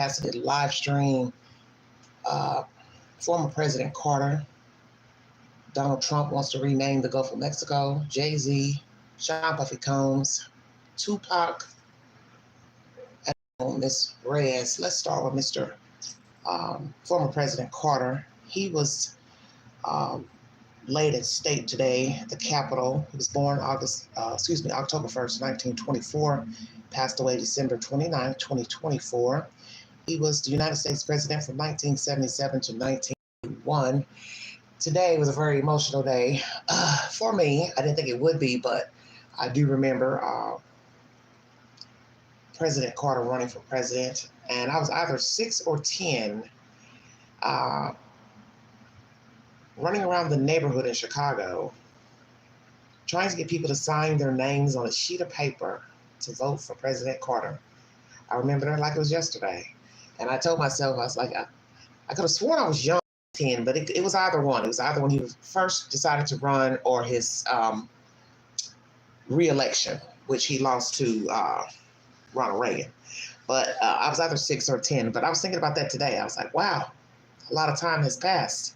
capacity to live stream former President Carter. Donald Trump wants to rename the Gulf of Mexico. Jay-Z, Sean Puffy Combs, TUPAC, and Ms. Reyes. Let's start with Mr. Former President Carter. He was laid in state today at the Capitol. He was born October 1st, 1924, passed away December 29, 2024. He was the United States President from 1977 to 1981. Today was a very emotional day for me. I didn't think it would be, but I do remember President Carter running for president, and I was either 6 or 10 running around the neighborhood in Chicago trying to get people to sign their names on a sheet of paper to vote for President Carter. I remember that like it was yesterday. And I told myself, I was like, I could have sworn I was young, 10, but it was either one. It was either when he first decided to run or his re-election, which he lost to Ronald Reagan. But I was either 6 or 10. But I was thinking about that today. I was like, wow, a lot of time has passed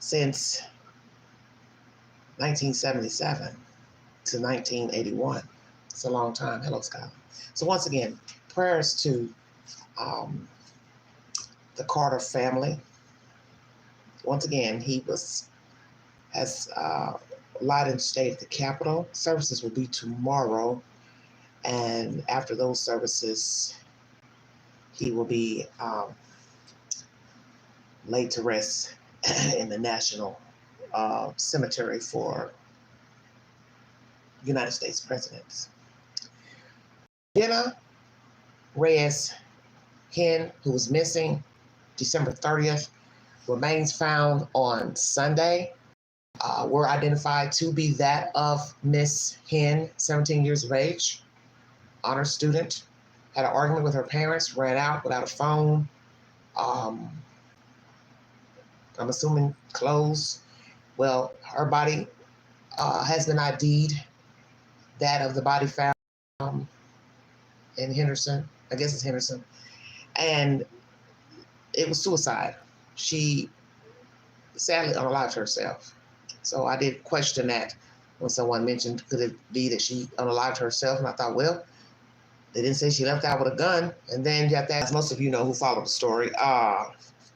since 1977 to 1981. It's a long time. Hello, Scott. So once again, prayers to the Carter family. Once again, he has lied in state at the Capitol. Services will be tomorrow, and after those services, he will be laid to rest in the National Cemetery for United States presidents. Jenna Reyes Hen, who was missing December 30th, remains found on Sunday, were identified to be that of Miss Hen, 17 years of age, honor student, had an argument with her parents, ran out without a phone. I'm assuming clothes. Well, her body has been ID'd, that of the body found in Henderson. I guess it's Henderson. And it was suicide. She sadly unalived herself. So I did question that when someone mentioned, could it be that she unalived herself? And I thought, well, they didn't say she left out with a gun. And then you have to ask, most of you know who followed the story,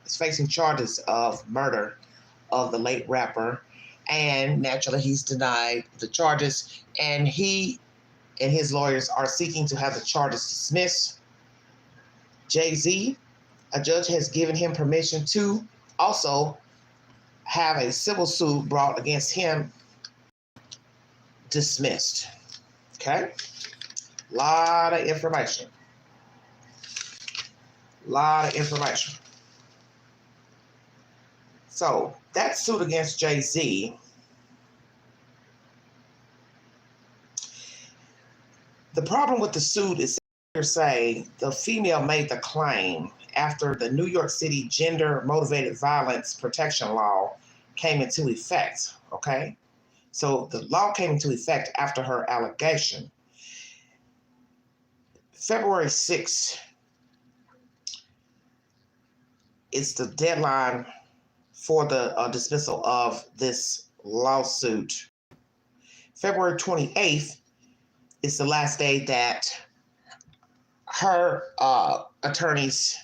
is facing charges of murder of the late rapper. And naturally, he's denied the charges. And he and his lawyers are seeking to have the charges dismissed. Jay-Z, a judge has given him permission to also have a civil suit brought against him dismissed. Okay? Lot of information. So that suit against Jay-Z, the problem with the suit is say the female made the claim after the New York City Gender Motivated Violence Protection Law came into effect, okay? So the law came into effect after her allegation. February 6th is the deadline for the dismissal of this lawsuit. February 28th is the last day that her attorneys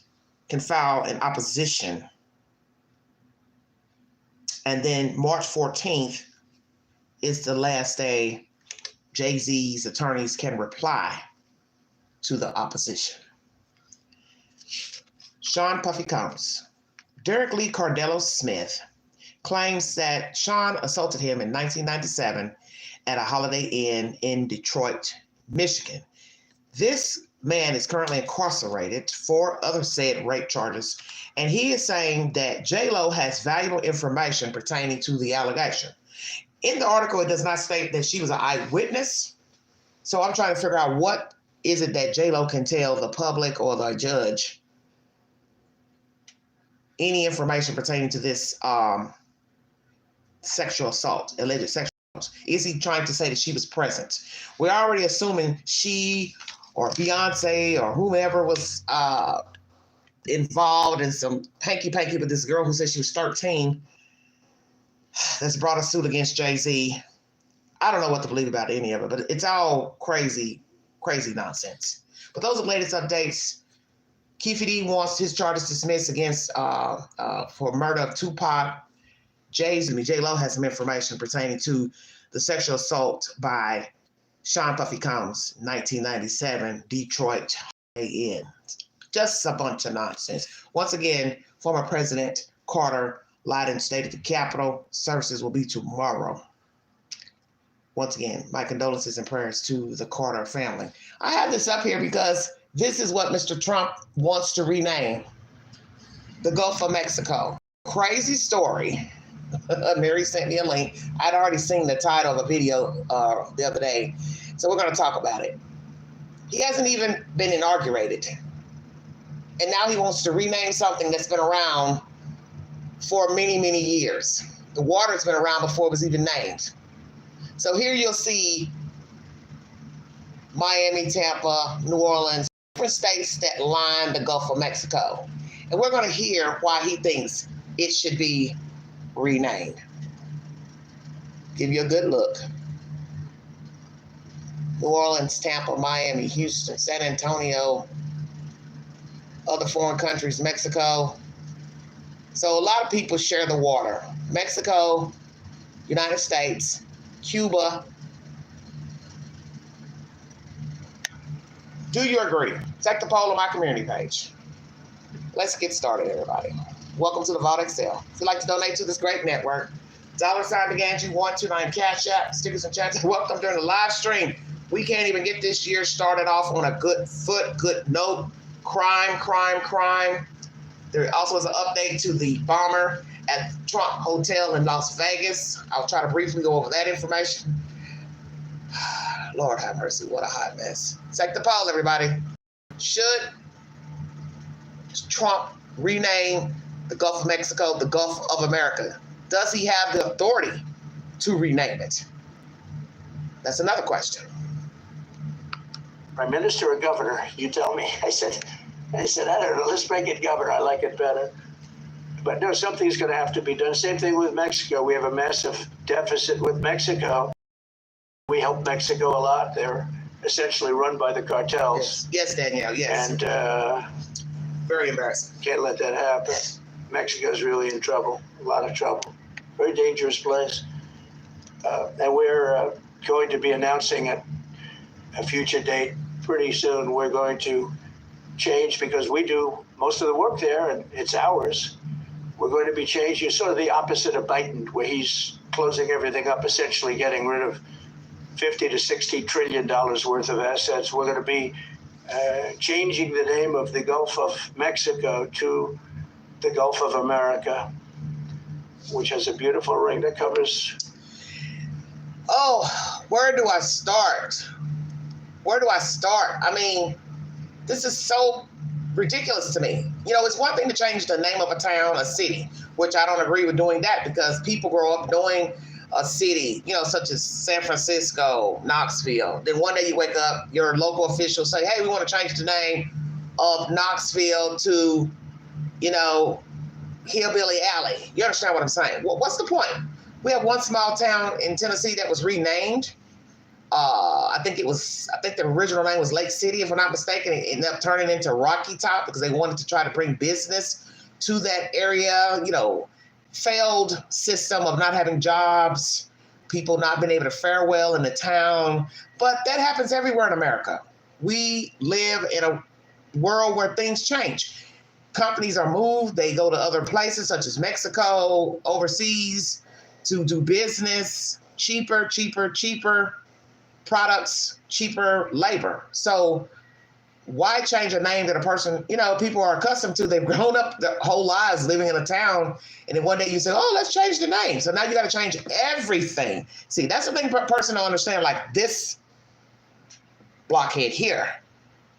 can file an opposition. And then March 14th is the last day Jay-Z's attorneys can reply to the opposition. Sean Puffy Combs. Derek Lee Cardello Smith claims that Sean assaulted him in 1997 at a Holiday Inn in Detroit, Michigan. This man is currently incarcerated for other said rape charges, and he is saying that J-Lo has valuable information pertaining to the allegation. In the article, it does not state that she was an eyewitness, so I'm trying to figure out what is it that J-Lo can tell the public or the judge, any information pertaining to this sexual assault, alleged sexual assault. Is he trying to say that she was present? We're already assuming she or Beyonce or whomever was involved in some hanky-panky with this girl who said she was 13 that's brought a suit against Jay-Z. I don't know what to believe about any of it, but it's all crazy, crazy nonsense. But those are the latest updates. Keefe D wants his charges dismissed against for murder of TUPAC. J-Lo has some information pertaining to the sexual assault by Sean Puffy Combs, 1997, Detroit A.N. Just a bunch of nonsense. Once again, former President Carter lied and stated the Capitol services will be tomorrow. Once again, my condolences and prayers to the Carter family. I have this up here because this is what Mr. Trump wants to rename the Gulf of Mexico. Crazy story. Mary sent me a link. I'd already seen the title of a video the other day, so we're going to talk about it. He hasn't even been inaugurated, and now he wants to rename something that's been around for many, many years. The water's been around before it was even named. So here you'll see Miami, Tampa, New Orleans, different states that line the Gulf of Mexico. And we're going to hear why he thinks it should be renamed. Give you a good look. New Orleans, Tampa, Miami, Houston, San Antonio, other foreign countries, Mexico. So a lot of people share the water. Mexico, United States, Cuba. Do you agree? Take the poll on my community page. Let's get started, everybody. Welcome to the Vault Excel. If you'd like to donate to this great network, $BeganJu129 Cash App, stickers and chats. Welcome during the live stream. We can't even get this year started off on a good foot, good note. Crime, crime, crime. There also is an update to the bomber at the Trump Hotel in Las Vegas. I'll try to briefly go over that information. Lord have mercy, what a hot mess. Take the poll, everybody. Should Trump rename the Gulf of Mexico the Gulf of America? Does he have the authority to rename it? That's another question. Prime Minister or governor? You tell me. I said, I don't know. Let's make it governor. I like it better. But no, something's going to have to be done. Same thing with Mexico. We have a massive deficit with Mexico. We help Mexico a lot. They're essentially run by the cartels. Yes, Danielle, yes. And very embarrassing. Can't let that happen. Mexico's really in trouble, a lot of trouble. Very dangerous place. And we're going to be announcing a future date pretty soon. We're going to change, because we do most of the work there and it's ours. We're going to be changing sort of the opposite of Biden, where he's closing everything up, essentially getting rid of $50 to $60 trillion worth of assets. We're going to be changing the name of the Gulf of Mexico to the Gulf of America, which has a beautiful ring that covers. Oh, where do I start? Where do I start? I mean, this is so ridiculous to me. You know, it's one thing to change the name of a town, a city, which I don't agree with doing that, because people grow up knowing a city, you know, such as San Francisco, Knoxville. Then one day you wake up, your local officials say, hey, we want to change the name of Knoxville to, you know, Hillbilly Alley. You understand what I'm saying? Well, what's the point? We have one small town in Tennessee that was renamed. I think the original name was Lake City, if I'm not mistaken. It ended up turning into Rocky Top because they wanted to try to bring business to that area. You know, failed system of not having jobs, people not being able to fare well in the town. But that happens everywhere in America. We live in a world where things change. Companies are moved. They go to other places such as Mexico, overseas, to do business. Cheaper products, cheaper labor. So why change a name that a person, you know, people are accustomed to? They've grown up their whole lives living in a town, and then one day you say, oh, let's change the name. So now you got to change everything. See, that's the thing a person don't understand, like this blockhead here.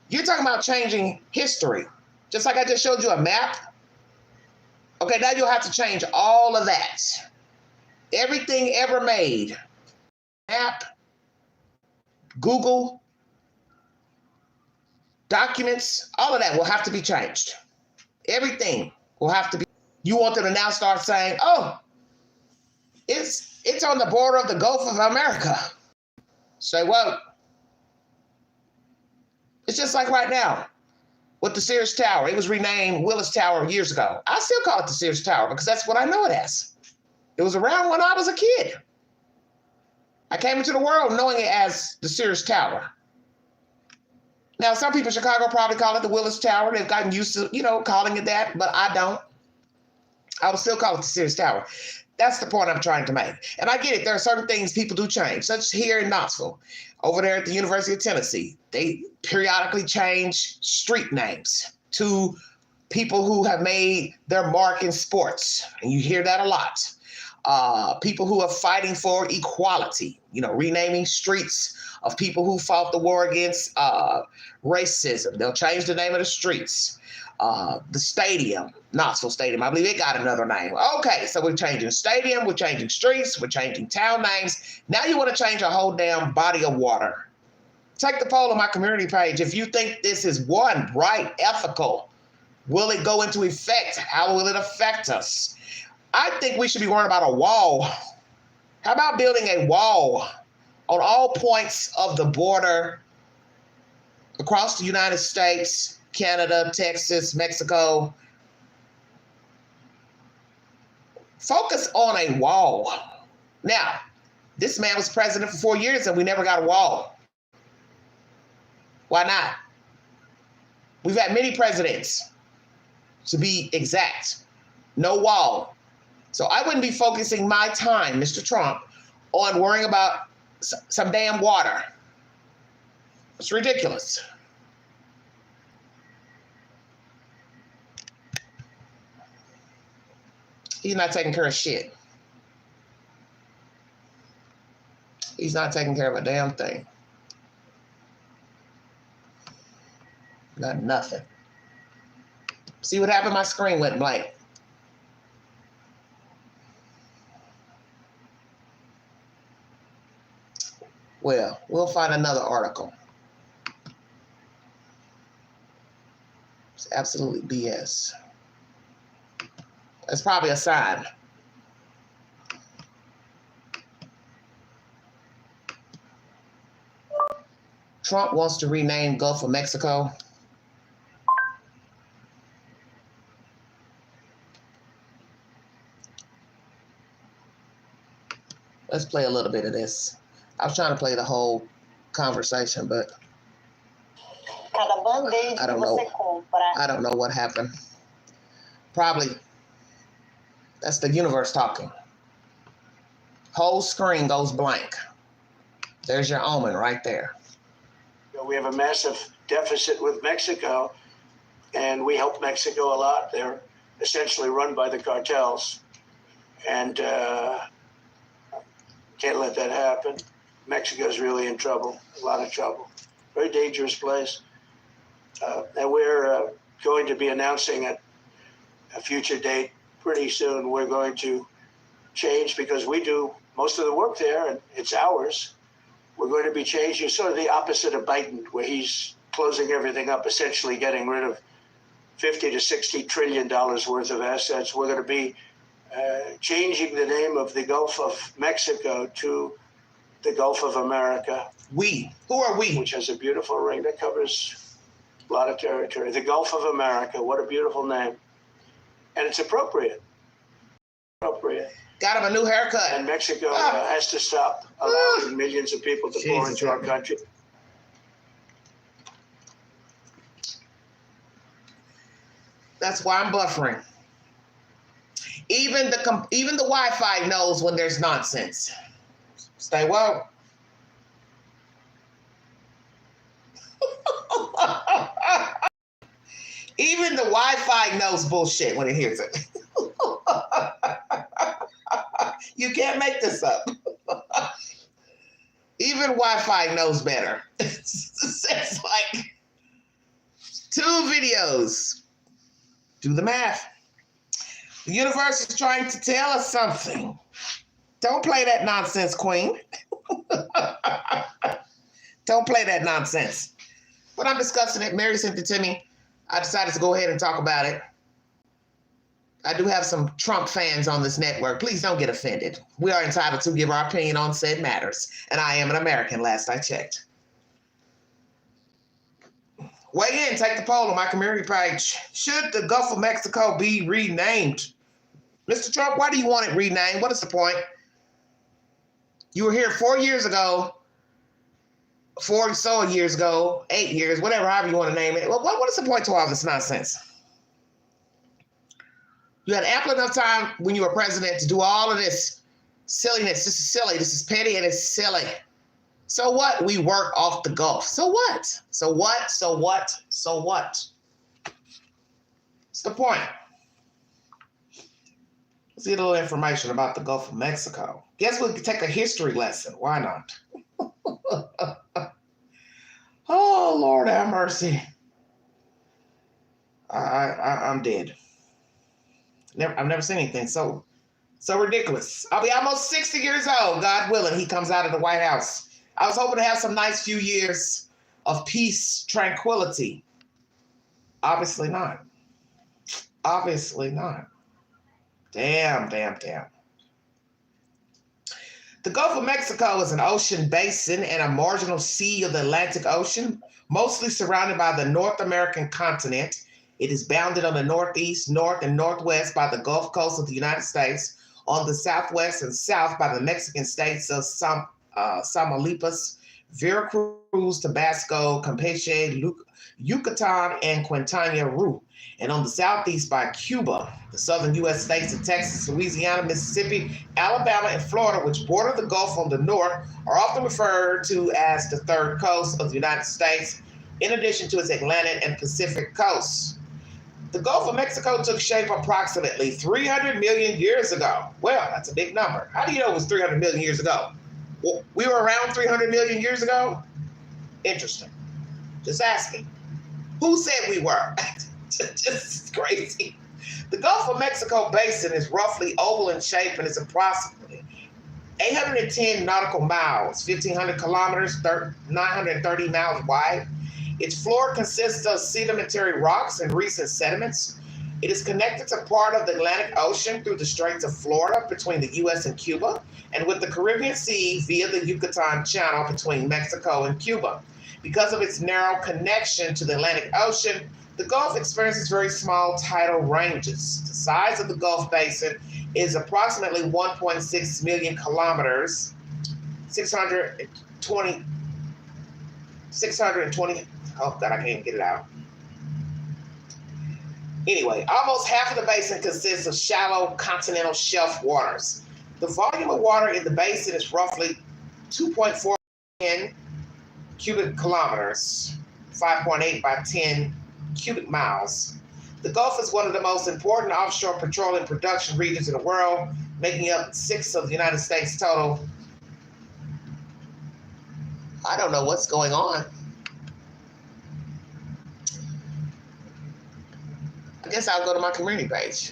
You're talking about changing history. Just like I just showed you a map. Okay, now you'll have to change all of that. Everything ever made. Map, Google, documents, all of that will have to be changed. Everything will have to be. You want them to now start saying, oh, it's on the border of the Gulf of America. Say what? It's just like right now with the Sears Tower. It was renamed Willis Tower years ago. I still call it the Sears Tower because that's what I know it as. It was around when I was a kid. I came into the world knowing it as the Sears Tower. Now, some people in Chicago probably call it the Willis Tower. They've gotten used to, calling it that, but I don't. I would still call it the Sears Tower. That's the point I'm trying to make. And I get it. There are certain things people do change, such here in Knoxville. Over there at the University of Tennessee, they periodically change street names to people who have made their mark in sports. And you hear that a lot. People who are fighting for equality, renaming streets of people who fought the war against racism. They'll change the name of the streets. The stadium, Knoxville Stadium, I believe it got another name. Okay, so we're changing stadium, we're changing streets, we're changing town names. Now you want to change a whole damn body of water. Take the poll on my community page. If you think this is one, right, ethical, will it go into effect? How will it affect us? I think we should be worrying about a wall. How about building a wall on all points of the border across the United States, Canada, Texas, Mexico? Focus on a wall. Now, this man was president for 4 years and we never got a wall. Why not? We've had many presidents, to be exact. No wall. So I wouldn't be focusing my time, Mr. Trump, on worrying about some damn water. It's ridiculous. He's not taking care of shit. He's not taking care of a damn thing. Not nothing. See what happened? My screen went blank. Well, we'll find another article. It's absolutely BS. It's probably a sign. Trump wants to rename Gulf of Mexico. Let's play a little bit of this. I was trying to play the whole conversation, but I don't know. I don't know what happened. Probably that's the universe talking. Whole screen goes blank. There's your omen right there. We have a massive deficit with Mexico, and we help Mexico a lot. They're essentially run by the cartels, and can't let that happen. Mexico's really in trouble, a lot of trouble. Very dangerous place. And we're going to be announcing at a future date pretty soon. We're going to change, because we do most of the work there and it's ours. We're going to be changing sort of the opposite of Biden, where he's closing everything up, essentially getting rid of $50 to $60 trillion worth of assets. We're going to be changing the name of the Gulf of Mexico to the Gulf of America. We? Who are we? Which has a beautiful ring that covers a lot of territory. The Gulf of America. What a beautiful name. And it's appropriate. Appropriate. Got him a new haircut. And Mexico has to stop allowing millions of people to pour into our country. That's why I'm buffering. Even the Wi-Fi knows when there's nonsense. Stay woke. Even the Wi-Fi knows bullshit when it hears it. You can't make this up. Even Wi-Fi knows better. It's like 2 videos. Do the math. The universe is trying to tell us something. Don't play that nonsense, Queen. Don't play that nonsense. But I'm discussing it. Mary sent it to me. I decided to go ahead and talk about it. I do have some Trump fans on this network. Please don't get offended. We are entitled to give our opinion on said matters. And I am an American, last I checked. Weigh in, take the poll on my community page. Should the Gulf of Mexico be renamed? Mr. Trump, why do you want it renamed? What is the point? You were here 4 years ago, 4 so years ago, 8 years, whatever, however you want to name it. What is the point to all this nonsense? You had ample enough time when you were president to do all of this silliness. This is silly. This is petty and it's silly. So what? We work off the Gulf. So what? So what? So what? So what? What's the point? Let's get a little information about the Gulf of Mexico. Guess we could take a history lesson. Why not? Oh, Lord have mercy. I'm dead. I've never seen anything so ridiculous. I'll be almost 60 years old, God willing. He comes out of the White House. I was hoping to have some nice few years of peace, tranquility. Obviously not. Obviously not. Damn. The Gulf of Mexico is an ocean basin and a marginal sea of the Atlantic Ocean, mostly surrounded by the North American continent. It is bounded on the northeast, north, and northwest by the Gulf Coast of the United States, on the southwest and south by the Mexican states of Tamaulipas, Veracruz, Tabasco, Campeche, Yucatan, and Quintana Roo, and on the southeast by Cuba. The southern U.S. states of Texas, Louisiana, Mississippi, Alabama, and Florida, which border the Gulf on the north, are often referred to as the third coast of the United States, in addition to its Atlantic and Pacific coasts. The Gulf of Mexico took shape approximately 300 million years ago. Well, that's a big number. How do you know it was 300 million years ago? Well, we were around 300 million years ago? Interesting. Just asking. Who said we were? Just crazy. The Gulf of Mexico basin is roughly oval in shape and is approximately 810 nautical miles, 1,500 kilometers, 930 miles wide. Its floor consists of sedimentary rocks and recent sediments. It is connected to part of the Atlantic Ocean through the Straits of Florida between the U.S. and Cuba, and with the Caribbean Sea via the Yucatan Channel between Mexico and Cuba. Because of its narrow connection to the Atlantic Ocean, the Gulf experiences very small tidal ranges. The size of the Gulf Basin is approximately 1.6 million kilometers, 620, oh God, I can't even get it out. Anyway, almost half of the basin consists of shallow continental shelf waters. The volume of water in the basin is roughly 2.4 million cubic kilometers, 5.8 by 10 cubic miles. The Gulf is one of the most important offshore petroleum production regions in the world, making up 6 of the United States' total. I don't know what's going on. I guess I'll go to my community page.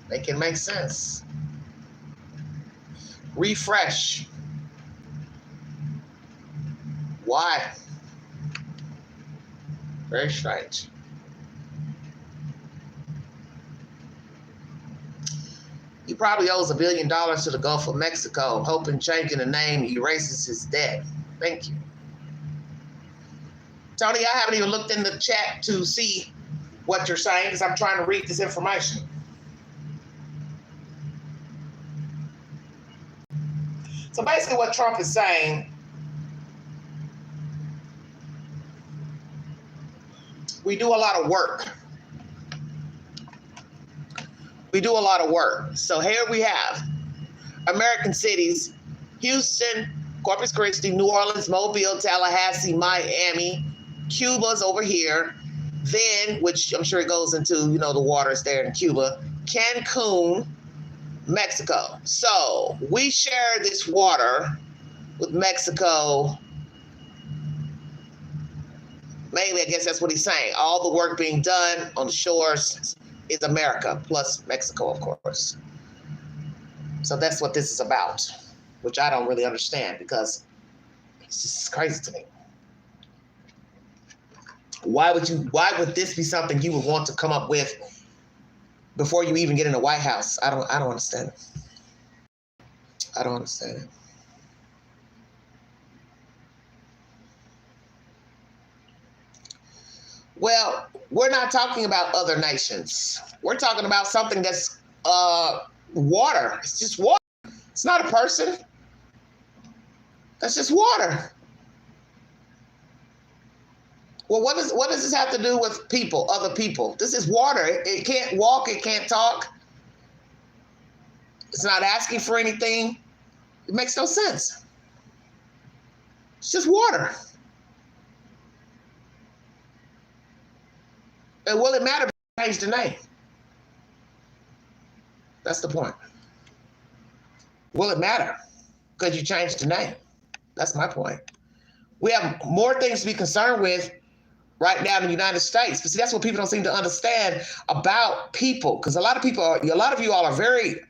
Make it make sense. Refresh. Why? Very strange. He probably owes $1 billion to the Gulf of Mexico, hoping changing the name erases his debt. Thank you. Tony, I haven't even looked in the chat to see what you're saying because I'm trying to read this information. So basically what Trump is saying, we do a lot of work. We do a lot of work. So here we have American cities, Houston, Corpus Christi, New Orleans, Mobile, Tallahassee, Miami, Cuba's over here. Then, which I'm sure it goes into, the waters there in Cuba, Cancun, Mexico. So we share this water with Mexico. Mainly, I guess that's what he's saying. All the work being done on the shores is America, plus Mexico, of course. So that's what this is about, which I don't really understand because It's just crazy to me. Why would this be something you would want to come up with before you even get in the White House? I don't understand it. I don't understand it. Well, we're not talking about other nations. We're talking about something that's water. It's just water. It's not a person. That's just water. Well, what does this have to do with people, other people? This is water. It can't walk. It can't talk. It's not asking for anything. It makes no sense. It's just water. And will it matter if you change the name? That's the point. Will it matter because you changed the name? That's my point. We have more things to be concerned with right now in the United States. But see, that's what people don't seem to understand about people. Because a lot of you all are very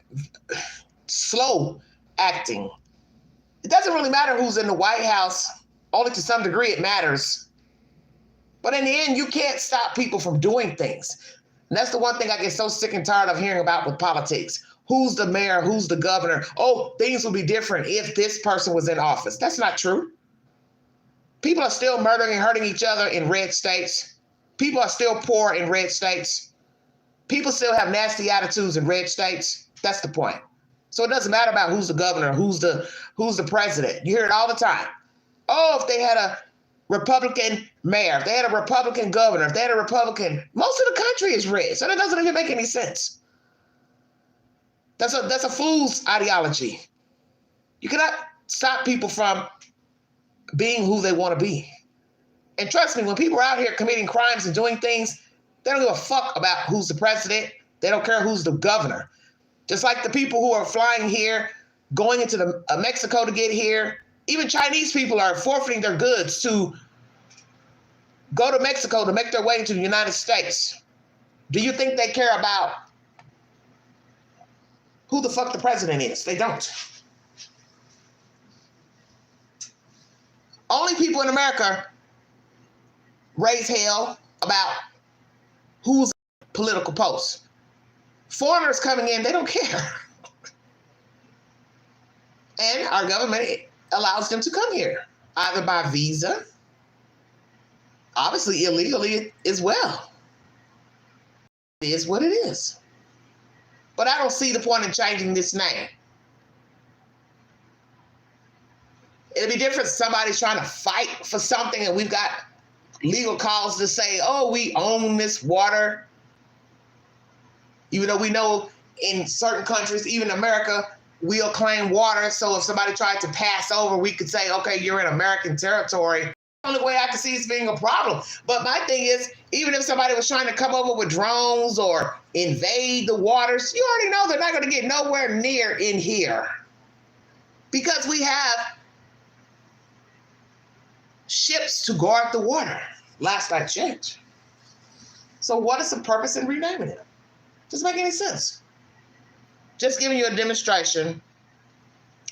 slow acting. It doesn't really matter who's in the White House. Only to some degree it matters. But in the end, you can't stop people from doing things. And that's the one thing I get so sick and tired of hearing about with politics. Who's the mayor? Who's the governor? Oh, things will be different if this person was in office. That's not true. People are still murdering and hurting each other in red states. People are still poor in red states. People still have nasty attitudes in red states. That's the point. So it doesn't matter about who's the governor, who's the president. You hear it all the time. Oh, if they had a Republican mayor, if they had a Republican governor, if they had a Republican, most of the country is red. So that doesn't even make any sense. That's a fool's ideology. You cannot stop people from being who they want to be. And trust me, when people are out here committing crimes and doing things, they don't give a fuck about who's the president. They don't care who's the governor. Just like the people who are flying here, going into Mexico to get here. Even Chinese people are forfeiting their goods to go to Mexico to make their way into the United States. Do you think they care about who the fuck the president is? They don't. Only people in America raise hell about who's political posts. Foreigners coming in, they don't care. And our government allows them to come here, either by visa, obviously illegally as well. It is what it is. But I don't see the point in changing this name. It'll be different if somebody's trying to fight for something and we've got legal calls to say, oh, we own this water. Even though we know in certain countries, even America, we'll claim water. So if somebody tried to pass over, we could say, okay, you're in American territory. The only way I can see it being a problem. But my thing is, even if somebody was trying to come over with drones or invade the waters, you already know they're not going to get nowhere near in here. Because we have ships to guard the water, last I checked. So what is the purpose in renaming it? Doesn't make any sense. Just giving you a demonstration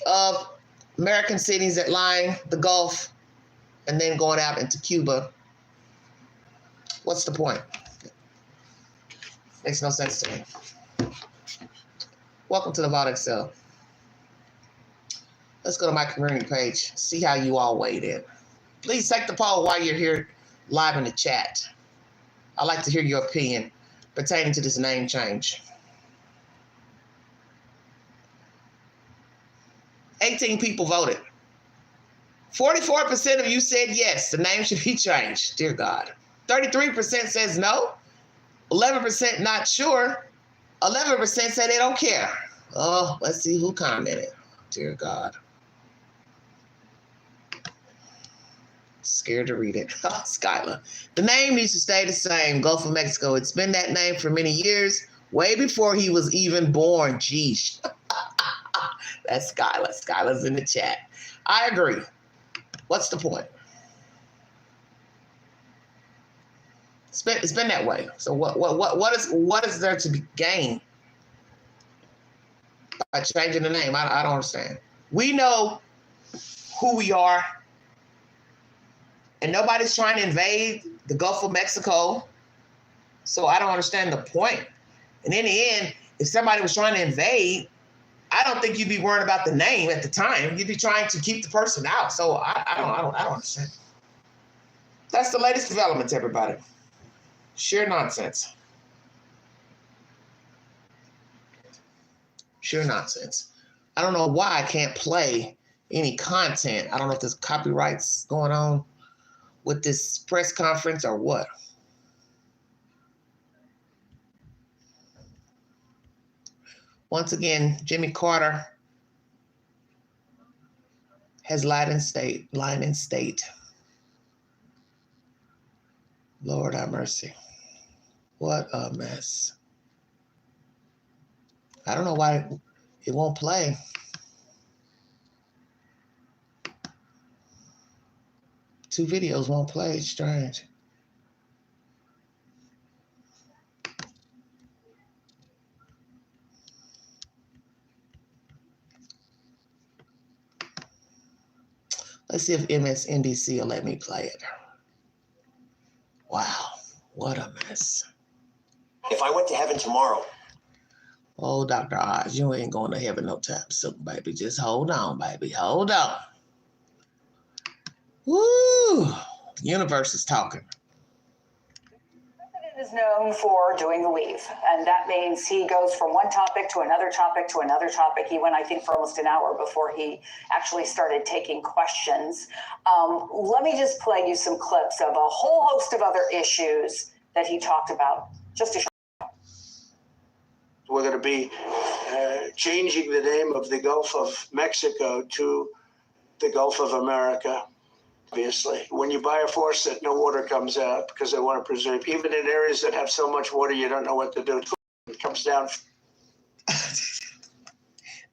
of American cities that line the Gulf and then going out into Cuba. What's the point? Makes no sense to me. Welcome to the Vault Excel. Let's go to my community page, see how you all weighed in. Please take the poll while you're here live in the chat. I'd like to hear your opinion pertaining to this name change. 18 people voted. 44% of you said yes, the name should be changed. Dear God. 33% says no. 11% not sure. 11% say they don't care. Oh, let's see who commented. Dear God. Scared to read it. Oh, Skylar. The name needs to stay the same. Gulf of Mexico. It's been that name for many years, way before he was even born. Geesh. That's Skylar. Skylar's in the chat. I agree. What's the point? It's been that way. So what is there to be gained by changing the name? I don't understand. We know who we are And nobody's trying to invade the Gulf of Mexico. So I don't understand the point. And in the end, if somebody was trying to invade, I don't think you'd be worrying about the name at the time. You'd be trying to keep the person out. So I don't understand. That's the latest developments, everybody. Sheer nonsense. Sheer nonsense. I don't know why I can't play any content. I don't know if there's copyrights going on with this press conference or what. Once again, Jimmy Carter has lied in state. Lord have mercy. What a mess. I don't know why it won't play. Two videos won't play. It's strange. Let's see if MSNBC will let me play it. Wow, what a mess. If I went to heaven tomorrow. Oh, Dr. Oz, you ain't going to heaven no time soon, baby. Just hold on, baby. Hold on. Woo! Universe is talking. Is known for doing a weave, and that means he goes from one topic to another topic to another topic. He went, I think, for almost an hour before he actually started taking questions. Let me just play you some clips of a whole host of other issues that he talked about. Just a short. We're going to be changing the name of the Gulf of Mexico to the Gulf of America. Obviously, when you buy a faucet, no water comes out because they want to preserve. Even in areas that have so much water, you don't know what to do. It comes down.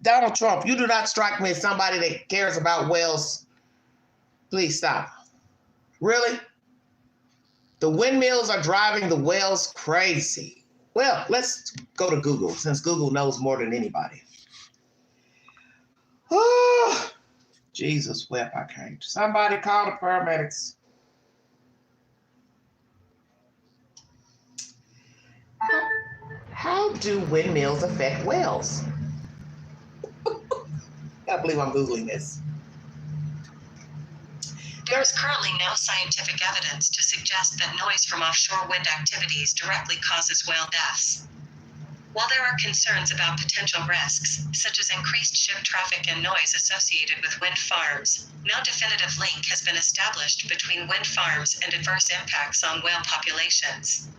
Donald Trump, you do not strike me as somebody that cares about whales. Please stop. Really? The windmills are driving the whales crazy. Well, let's go to Google, since Google knows more than anybody. Oh, Jesus wept, I can't. Somebody call the paramedics. How do windmills affect whales? I believe I'm Googling this. There is currently no scientific evidence to suggest that noise from offshore wind activities directly causes whale deaths. While there are concerns about potential risks, such as increased ship traffic and noise associated with wind farms, no definitive link has been established between wind farms and adverse impacts on whale populations.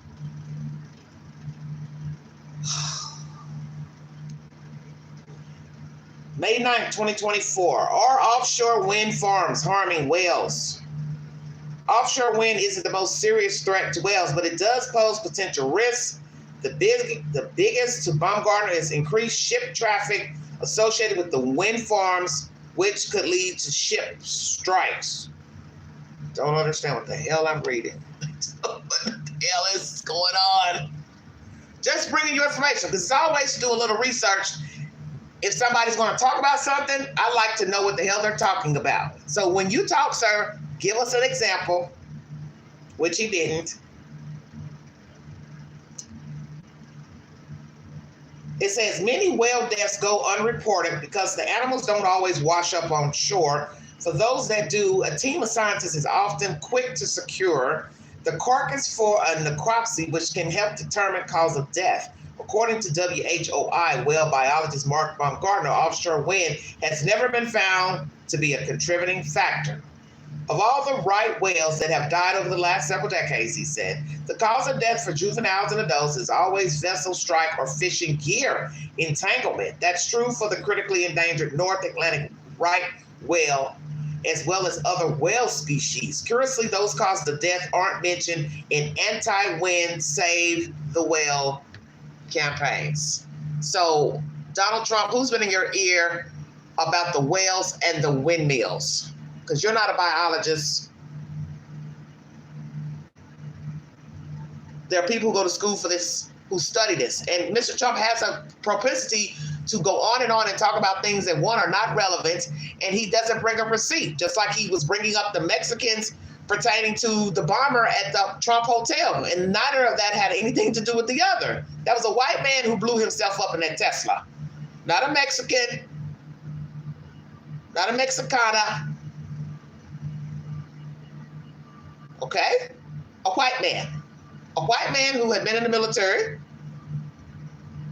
May 9th, 2024. Are offshore wind farms harming whales? Offshore wind isn't the most serious threat to whales, but it does pose potential risks. The biggest to Baumgartner is increased ship traffic associated with the wind farms, which could lead to ship strikes. Don't understand what the hell I'm reading. What the hell is going on? Just bringing you information, because it's always to do a little research. If somebody's going to talk about something, I like to know what the hell they're talking about. So when you talk, sir, give us an example, which he didn't. It says many whale deaths go unreported because the animals don't always wash up on shore. For those that do, a team of scientists is often quick to secure the carcass for a necropsy, which can help determine cause of death. According to WHOI whale biologist Mark Baumgartner, offshore wind has never been found to be a contributing factor. Of all the right whales that have died over the last several decades, he said, the cause of death for juveniles and adults is always vessel strike or fishing gear entanglement. That's true for the critically endangered North Atlantic right whale, as well as other whale species. Curiously, those causes of death aren't mentioned in anti-wind save the whale campaigns. So, Donald Trump, who's been in your ear about the whales and the windmills? Because you're not a biologist. There are people who go to school for this, who study this. And Mr. Trump has a propensity to go on and talk about things that, one, are not relevant, and he doesn't bring up receipt. Just like he was bringing up the Mexicans pertaining to the bomber at the Trump Hotel. And neither of that had anything to do with the other. That was a white man who blew himself up in that Tesla. Not a Mexican, not a Mexicana. Okay? A white man. A white man who had been in the military.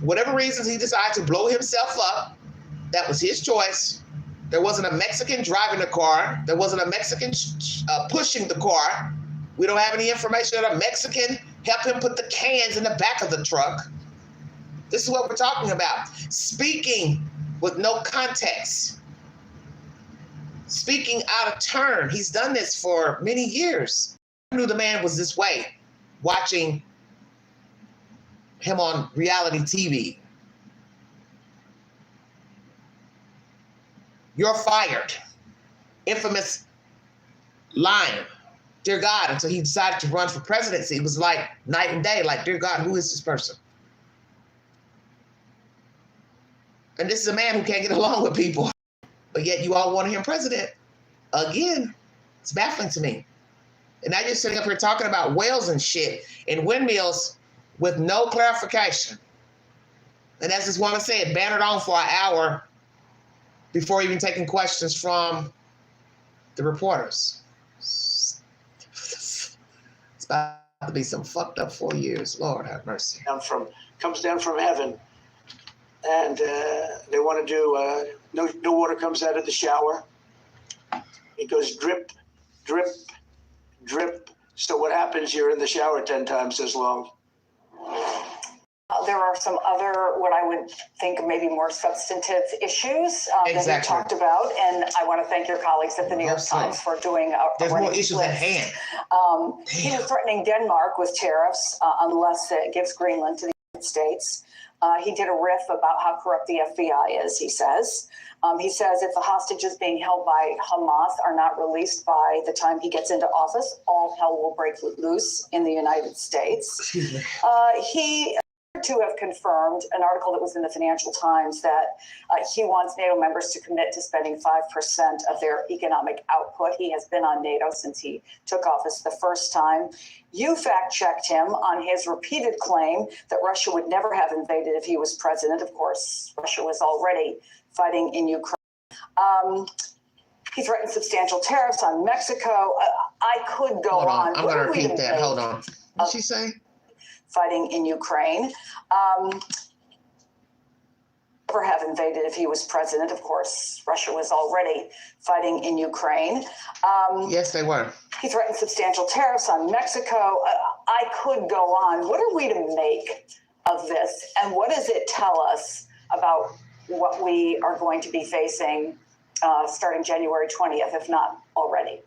Whatever reasons he decided to blow himself up, that was his choice. There wasn't a Mexican driving the car. There wasn't a Mexican pushing the car. We don't have any information that a Mexican helped him put the cans in the back of the truck. This is what we're talking about. Speaking with no context. Speaking out of turn. He's done this for many years. I knew the man was this way, watching him on reality TV. You're fired. Infamous line. Dear God, until he decided to run for presidency, it was like night and day. Like, dear God, who is this person? And this is a man who can't get along with people. But yet you all wanted him president. Again, it's baffling to me. And now you're sitting up here talking about whales and shit and windmills with no clarification. And as this woman said, bannered on for an hour before even taking questions from the reporters. It's about to be some fucked up 4 years. Lord have mercy. Comes down from heaven, and they want to do no water comes out of the shower. It goes drip, drip, drip. So what happens? You're in the shower 10 times as long. There are some other, what I would think maybe more substantive issues that you talked about, and I want to thank your colleagues at the New York Times for doing There's more issues at hand. He was threatening Denmark with tariffs unless it gives Greenland to the United States. He did a riff about how corrupt the FBI is, he says. He says if the hostages being held by Hamas are not released by the time he gets into office, all hell will break loose in the United States. He to have confirmed an article that was in the Financial Times that he wants NATO members to commit to spending 5% of their economic output. He has been on NATO since he took office the first time. You fact-checked him on his repeated claim that Russia would never have invaded if he was president. Of course, Russia was already fighting in Ukraine. He threatened substantial tariffs on Mexico. I could go on. I'm going to repeat that. Hold on. What did she say? Fighting in Ukraine. Never have invaded if he was president. Of course, Russia was already fighting in Ukraine. Yes, they were. He threatened substantial tariffs on Mexico. I could go on. What are we to make of this? And what does it tell us about what we are going to be facing starting January 20th, if not already?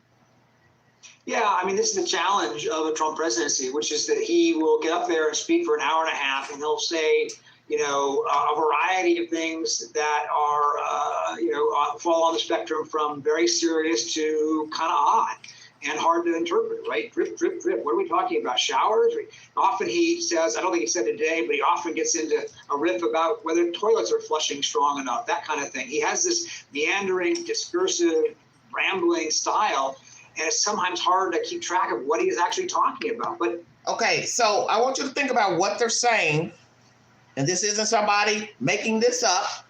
Yeah, I mean, this is the challenge of a Trump presidency, which is that he will get up there and speak for an hour and a half, and he'll say, you know, a variety of things that are, fall on the spectrum from very serious to kind of odd and hard to interpret, right? Drip, drip, drip. What are we talking about? Showers? Often he says, I don't think he said today, but he often gets into a riff about whether toilets are flushing strong enough, that kind of thing. He has this meandering, discursive, rambling style. And it's sometimes hard to keep track of what he is actually talking about. But okay, so I want you to think about what they're saying. And this isn't somebody making this up.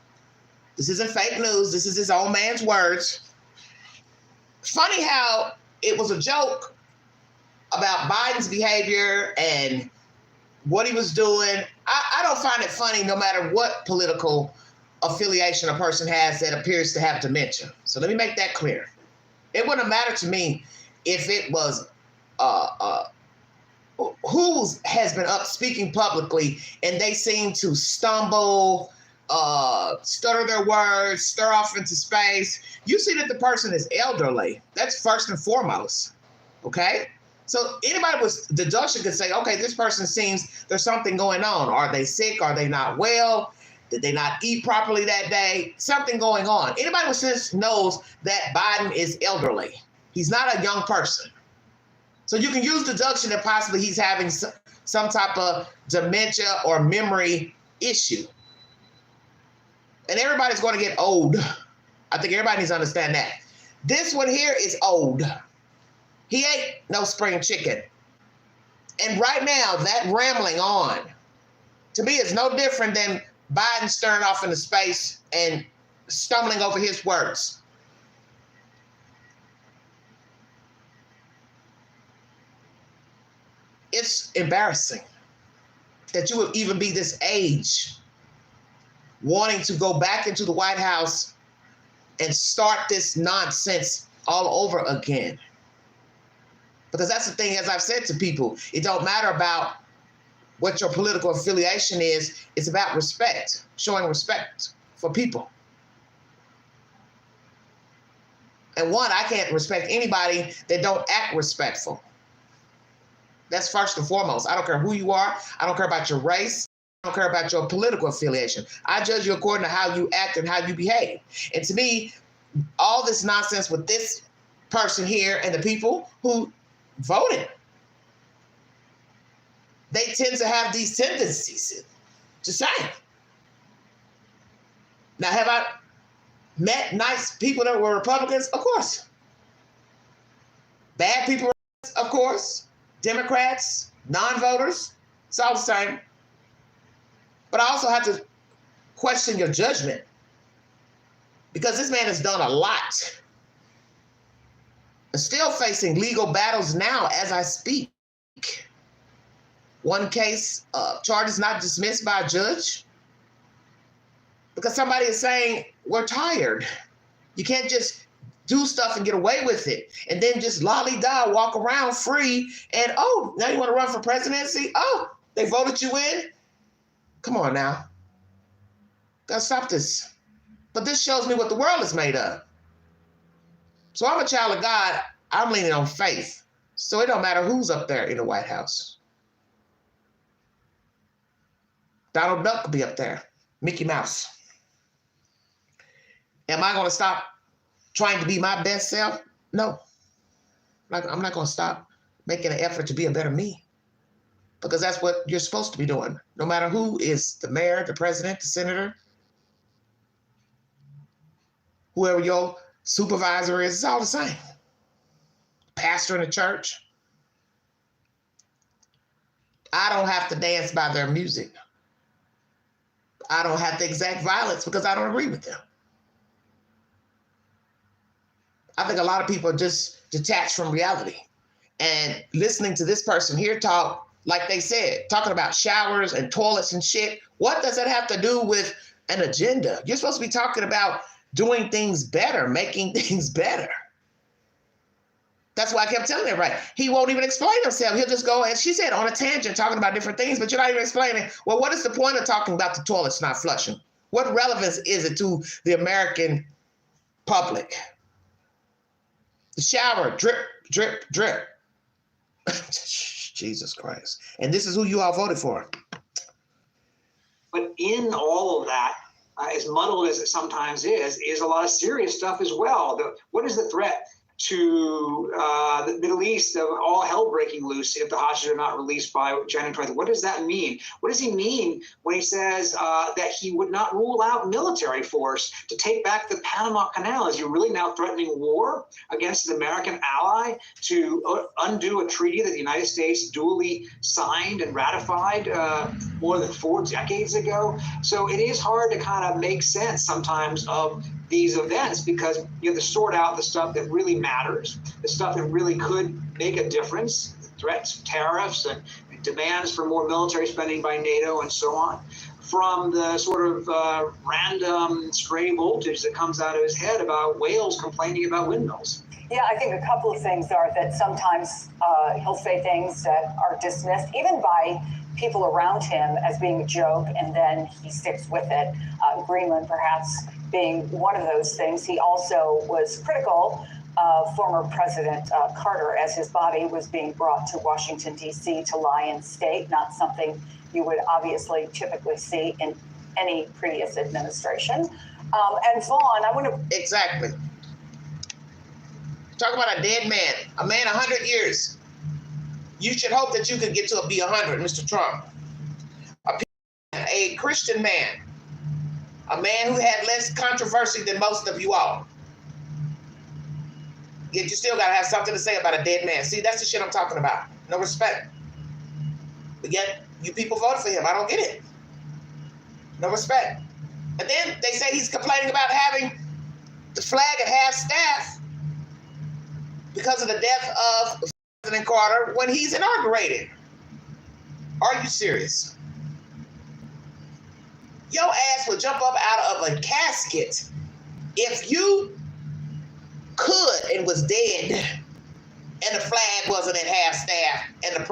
This isn't fake news. This is his own man's words. Funny how it was a joke about Biden's behavior and what he was doing. I don't find it funny no matter what political affiliation a person has that appears to have dementia. So let me make that clear. It wouldn't matter to me if it was who has been up speaking publicly and they seem to stumble, stutter their words, stir off into space. You see that the person is elderly. That's first and foremost, okay? So anybody with deduction could say, okay, this person seems there's something going on. Are they sick? Are they not well? Did they not eat properly that day? Something going on. Anybody with sense knows that Biden is elderly. He's not a young person. So you can use deduction that possibly he's having some type of dementia or memory issue. And everybody's going to get old. I think everybody needs to understand that. This one here is old. He ain't no spring chicken. And right now, that rambling on, to me, is no different than Biden staring off into space and stumbling over his words. It's embarrassing that you would even be this age wanting to go back into the White House and start this nonsense all over again. Because that's the thing, as I've said to people, it don't matter about what your political affiliation is, it's about respect, showing respect for people. And one, I can't respect anybody that don't act respectful. That's first and foremost. I don't care who you are. I don't care about your race. I don't care about your political affiliation. I judge you according to how you act and how you behave. And to me, all this nonsense with this person here and the people who voted, they tend to have these tendencies. Just saying. Now, have I met nice people that were Republicans? Of course. Bad people, of course. Democrats, non-voters, it's all the same. But I also have to question your judgment, because this man has done a lot and still facing legal battles now as I speak. One case, charges not dismissed by a judge because somebody is saying, we're tired. You can't just do stuff and get away with it and then just lolly-da walk around free and, oh, now you want to run for presidency? Oh, they voted you in? Come on now. Gotta stop this. But this shows me what the world is made of. So I'm a child of God. I'm leaning on faith. So it don't matter who's up there in the White House. Donald Duck could be up there. Mickey Mouse. Am I going to stop trying to be my best self? No. I'm not going to stop making an effort to be a better me, because that's what you're supposed to be doing. No matter who is the mayor, the president, the senator, whoever your supervisor is, it's all the same. Pastor in the church. I don't have to dance by their music. I don't have to exact violence because I don't agree with them. I think a lot of people are just detached from reality. And listening to this person here talk, like they said, talking about showers and toilets and shit, what does that have to do with an agenda? You're supposed to be talking about doing things better, making things better. That's why I kept telling everybody, he won't even explain himself. He'll just go, as she said, on a tangent, talking about different things, but you're not even explaining, well, what is the point of talking about the toilets not flushing? What relevance is it to the American public? The shower, drip, drip, drip. Jesus Christ. And this is who you all voted for. But in all of that, as muddled as it sometimes is a lot of serious stuff as well. What is the threat to the Middle East of all hell breaking loose if the hostages are not released by January 20th? What does that mean? What does he mean when he says that he would not rule out military force to take back the Panama Canal? Is he really now threatening war against an American ally to undo a treaty that the United States duly signed and ratified more than 4 decades ago? So it is hard to kind of make sense sometimes of these events, because you have to sort out the stuff that really matters, the stuff that really could make a difference, the threats, tariffs, and demands for more military spending by NATO and so on, from the sort of random stray voltage that comes out of his head about whales complaining about windmills. Yeah, I think a couple of things are that sometimes he'll say things that are dismissed, even by people around him, as being a joke, and then he sticks with it. Greenland, perhaps, being one of those things. He also was critical of former President Carter as his body was being brought to Washington, D.C. to lie in state, not something you would obviously typically see in any previous administration. And Vaughn, I want to... Exactly. Talk about a dead man, a man 100 years. You should hope that you could get to be 100, Mr. Trump. A Christian man, a man who had less controversy than most of you all. yet you still gotta have something to say about a dead man. See, that's the shit I'm talking about. No respect. But yet, you people voted for him. I don't get it. No respect. And then they say he's complaining about having the flag at half-staff because of the death of President Carter when he's inaugurated. Are you serious? Your ass would jump up out of a casket if you could and was dead and the flag wasn't at half-staff and another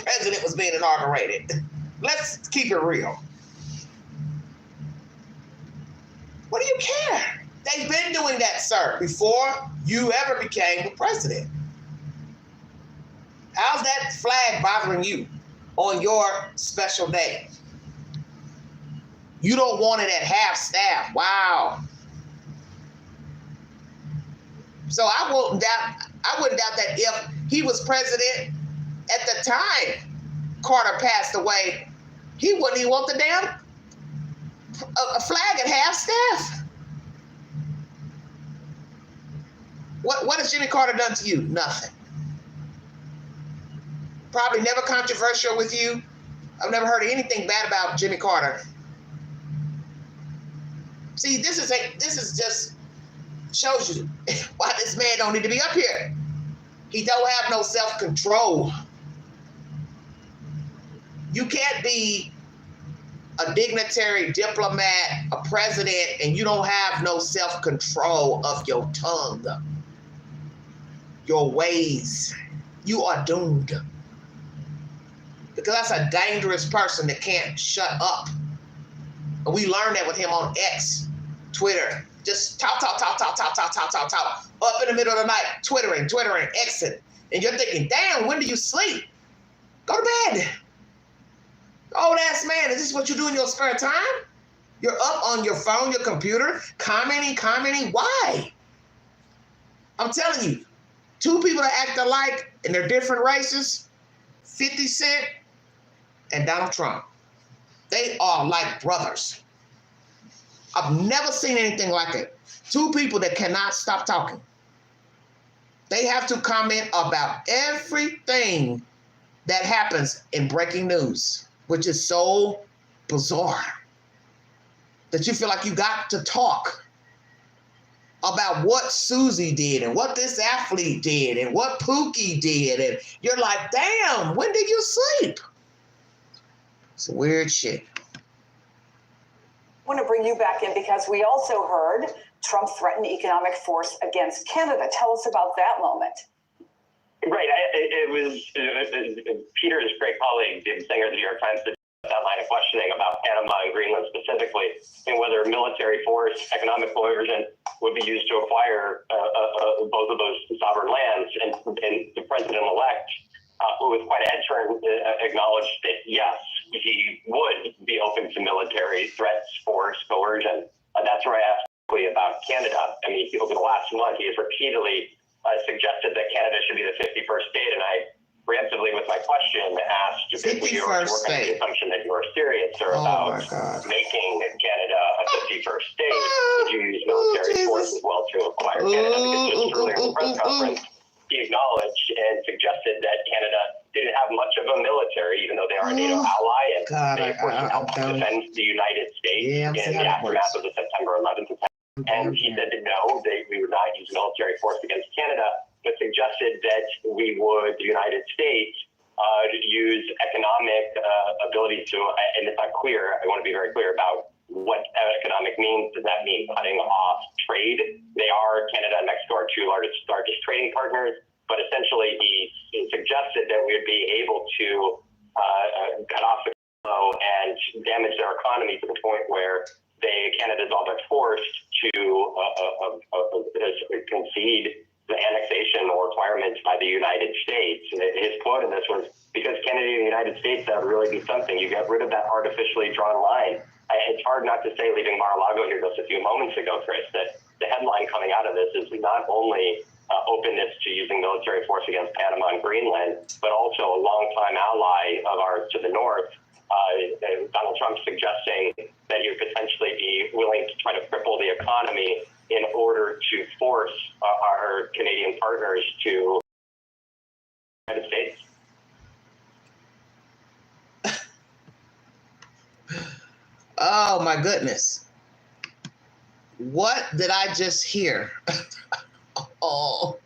president was being inaugurated. Let's keep it real. What do you care? They've been doing that, sir, before you ever became the president. How's that flag bothering you on your special day? You don't want it at half-staff. Wow. So I wouldn't doubt that if he was president at the time Carter passed away, he wouldn't even want the damn a flag at half-staff. What has Jimmy Carter done to you? Nothing. Probably never controversial with you. I've never heard anything bad about Jimmy Carter. See, this is just shows you why this man don't need to be up here. He don't have no self-control. You can't be a dignitary, diplomat, a president, and you don't have no self-control of your tongue, your ways. You are doomed. Because that's a dangerous person that can't shut up. And we learned that with him on X, Twitter. Just talk. Up in the middle of the night, twittering, Xing. And you're thinking, damn, when do you sleep? Go to bed. Old ass man, is this what you do in your spare time? You're up on your phone, your computer, commenting. Why? I'm telling you, two people that act alike and they're different races, 50 Cent and Donald Trump. They are like brothers. I've never seen anything like it. Two people that cannot stop talking. They have to comment about everything that happens in breaking news, which is so bizarre that you feel like you got to talk about what Susie did and what this athlete did and what Pookie did. And you're like, damn, when did you sleep? It's weird shit. I want to bring you back in because we also heard Trump threaten economic force against Canada. Tell us about that moment. Right. It was Peter's great colleague, David Singer, the New York Times, did that line of questioning about Panama and Greenland specifically, and whether military force, economic coercion would be used to acquire both of those sovereign lands. And the president-elect, who was quite edgern, acknowledged that, yes, he would be open to military threats, force, coercion. That's where I asked about Canada. I mean, over the last month, he has repeatedly suggested that Canada should be the 51st state, and I preemptively, with my question, asked if we were working on the assumption that you are serious or about making Canada a 51st state. Would you use military force as well to acquire Canada? Because just earlier in the press conference, he acknowledged and suggested that Canada didn't have much of a military, even though they are a NATO ally, and they, of course, helped defend the United States in the aftermath of the September 11th attack. And he said that no, we would not use military force against Canada, but suggested that we would, the United States, use economic ability to, and it's not clear, I want to be very clear about what economic means. Does that mean cutting off trade? They are, Canada and Mexico are two largest trading partners, but essentially he suggested that we would be able to cut off the flow and damage their economy to the point where Canada's all but forced to concede the annexation or requirements by the United States. And his quote in this was, because Canada and the United States, that would really be something. You get rid of that artificially drawn line. It's hard not to say, leaving Mar-a-Lago here just a few moments ago, Chris, that the headline coming out of this is not only openness to using military force against Panama and Greenland, but also a longtime ally of ours to the north, Donald Trump suggesting that you potentially be willing to try to cripple the economy in order to force our Canadian partners to the United States. Oh my goodness. What did I just hear? Oh,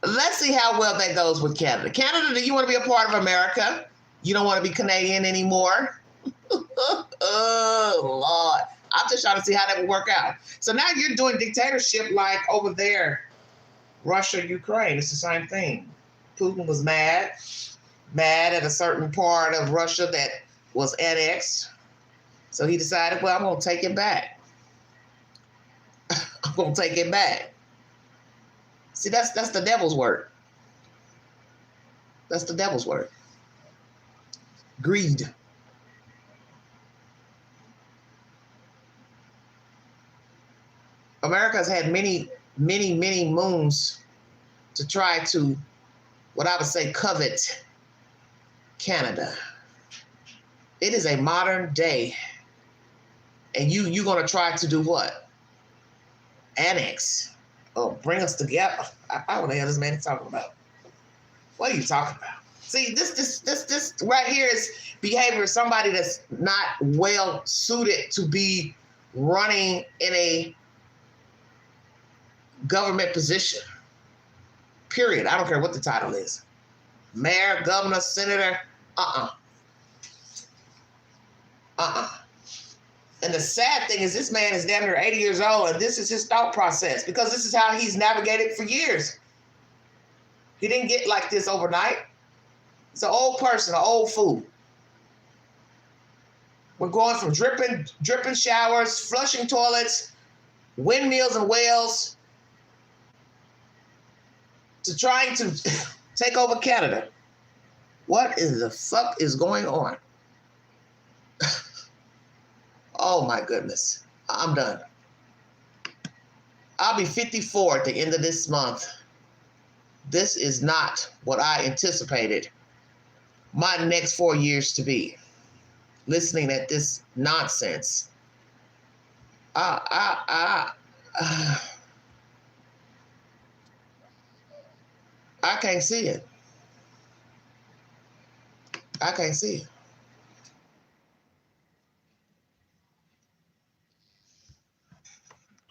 let's see how well that goes with Canada. Canada, do you want to be a part of America? You don't want to be Canadian anymore? Oh, Lord. I'm just trying to see how that would work out. So now you're doing dictatorship like over there, Russia, Ukraine. It's the same thing. Putin was mad at a certain part of Russia that was annexed. So he decided, well, I'm going to take it back. I'm going to take it back. See, that's the devil's work. That's the devil's work. Greed. America has had many, many, many moons to try to, what I would say, covet Canada. It is a modern day. And you're going to try to do what? Annex. Or bring us together. I don't know what the hell this man is talking about. What are you talking about? See, this right here is behavior of somebody that's not well suited to be running in a government position. Period. I don't care what the title is. Mayor, governor, senator. And the sad thing is this man is damn near 80 years old, and this is his thought process because this is how he's navigated for years. He didn't get like this overnight. He's an old person, an old fool. We're going from dripping showers, flushing toilets, windmills and wells, to trying to take over Canada. What in the fuck is going on? Oh my goodness. I'm done. I'll be 54 at the end of this month. This is not what I anticipated my next 4 years to be. Listening at this nonsense. I can't see it. I can't see it.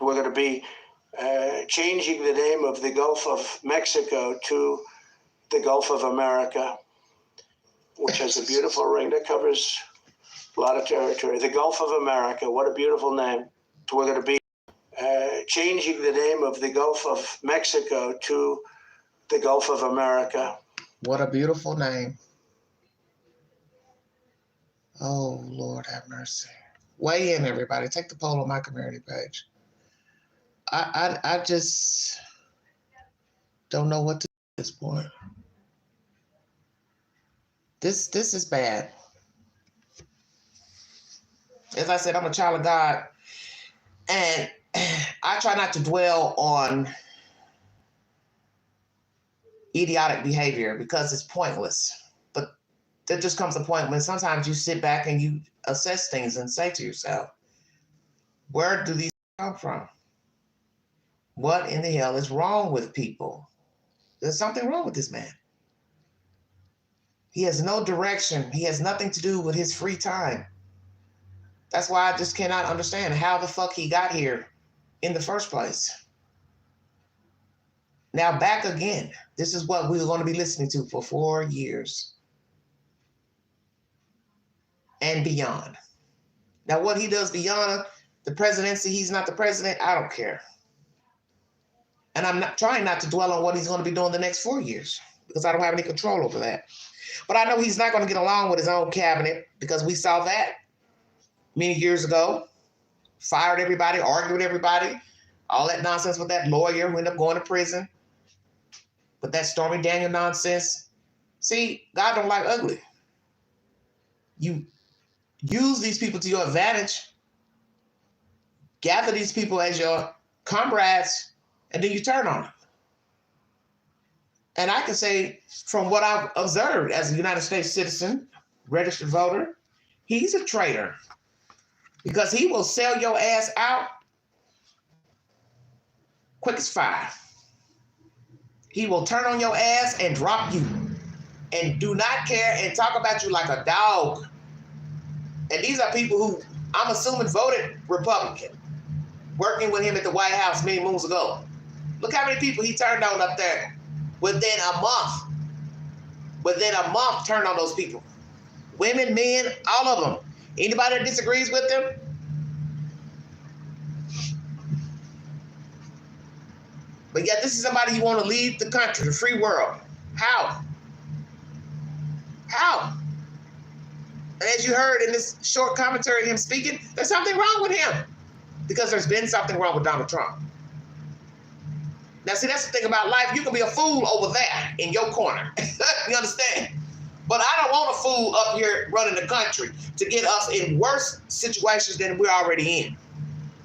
We're going to be changing the name of the Gulf of Mexico to the Gulf of America, which has a beautiful ring that covers a lot of territory. The Gulf of America, what a beautiful name. So we're going to be changing the name of the Gulf of Mexico to the Gulf of America. What a beautiful name. Oh, Lord have mercy. Weigh in, everybody. Take the poll on my community page. I just don't know what to do at this point. This is bad. As I said, I'm a child of God, and I try not to dwell on idiotic behavior because it's pointless. But there just comes a point when sometimes you sit back and you assess things and say to yourself, where do these come from? What in the hell is wrong with people? There's something wrong with this man. He has no direction. He has nothing to do with his free time. That's why I just cannot understand how the fuck he got here in the first place. Now back again. This is what we were going to be listening to for 4 years and beyond. Now what he does beyond the presidency, he's not the president, I don't care. And I'm not trying not to dwell on what he's going to be doing the next 4 years because I don't have any control over that. But I know he's not going to get along with his own cabinet because we saw that many years ago. Fired everybody, argued with everybody, all that nonsense with that lawyer who ended up going to prison. With that Stormy Daniel nonsense. See, God don't like ugly. You use these people to your advantage. Gather these people as your comrades, and then you turn on them. And I can say from what I've observed as a United States citizen, registered voter, He's a traitor because he will sell your ass out quick as fire. He will turn on your ass and drop you and do not care and talk about you like a dog. And these are people who, I'm assuming, voted Republican, working with him at the White House many moons ago. Look how many people he turned on up there within a month. Within a month, turned on those people. Women, men, all of them. Anybody that disagrees with them? But yet this is somebody you want to lead the country, the free world. How? How? And as you heard in this short commentary of him speaking, there's something wrong with him. Because there's been something wrong with Donald Trump. Now, see, that's the thing about life. You can be a fool over there in your corner. You understand? But I don't want a fool up here running the country to get us in worse situations than we're already in.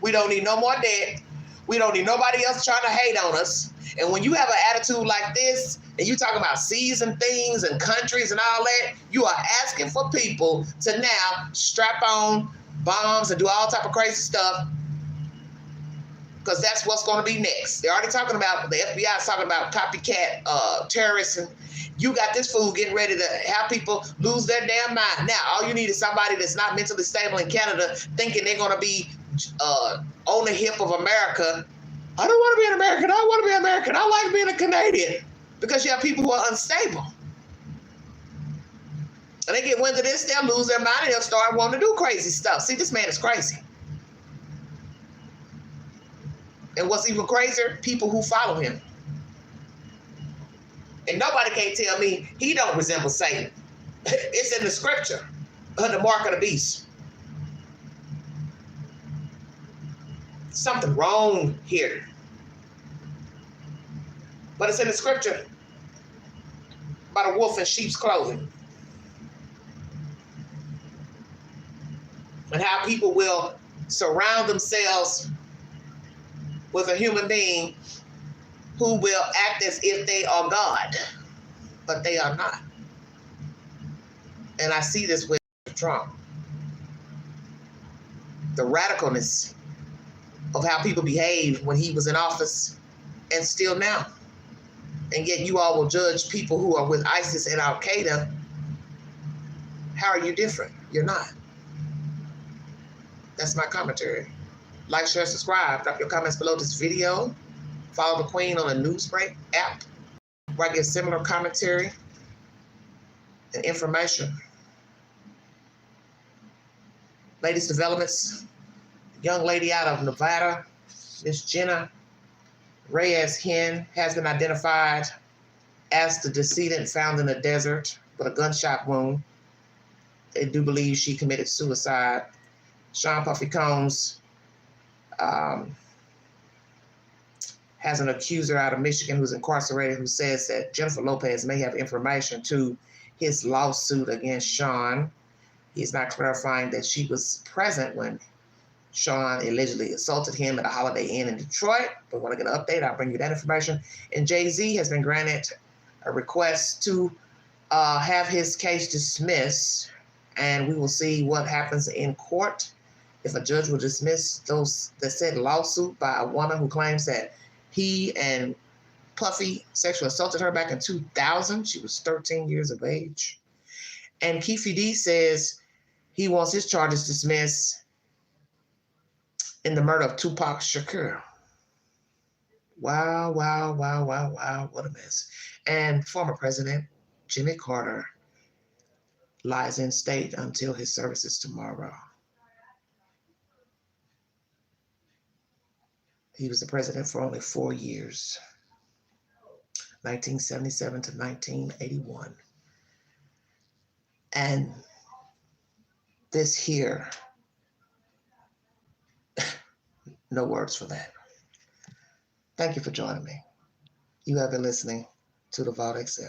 We don't need no more debt. We don't need nobody else trying to hate on us. And when you have an attitude like this, and you talking about seas and things and countries and all that, you are asking for people to now strap on bombs and do all type of crazy stuff, because that's what's going to be next. They're already talking about, the FBI is talking about copycat terrorists, and you got this fool getting ready to have people lose their damn mind. Now, all you need is somebody that's not mentally stable in Canada thinking they're going to be on the hip of America. I don't want to be an American. I want to be American. I like being a Canadian. Because you have people who are unstable. And they get wind of this, they'll lose their mind and they'll start wanting to do crazy stuff. See, this man is crazy. And what's even crazier, people who follow him. And nobody can tell me he don't resemble Satan. It's in the scripture, the mark of the beast. Something wrong here. But it's in the scripture about a wolf in sheep's clothing. And how people will surround themselves with a human being who will act as if they are God, but they are not. And I see this with Trump. The radicalness of how people behaved when he was in office and still now. And yet you all will judge people who are with ISIS and Al-Qaeda. How are you different? You're not. That's my commentary. Like, share, subscribe. Drop your comments below this video. Follow the Queen on the Newsbreak app, where I get similar commentary and information. Latest developments. Young lady out of Nevada, Miss Jenna Reyes-Hen, has been identified as the decedent found in the desert with a gunshot wound. They do believe she committed suicide. Sean Puffy Combs has an accuser out of Michigan who's incarcerated who says that Jennifer Lopez may have information to his lawsuit against Sean. He's not clarifying that she was present when Sean allegedly assaulted him at a Holiday Inn in Detroit. But when I get an update, I'll bring you that information. And Jay-Z has been granted a request to have his case dismissed. And we will see what happens in court. If a judge will dismiss that said lawsuit by a woman who claims that he and Puffy sexually assaulted her back in 2000. She was 13 years of age. And Keefe D says he wants his charges dismissed in the murder of Tupac Shakur. Wow, wow, wow, wow, wow, what a mess. And former President Jimmy Carter lies in state until his services tomorrow. He was the president for only 4 years, 1977 to 1981. And this here, no words for that. Thank you for joining me. You have been listening to the Vault XL.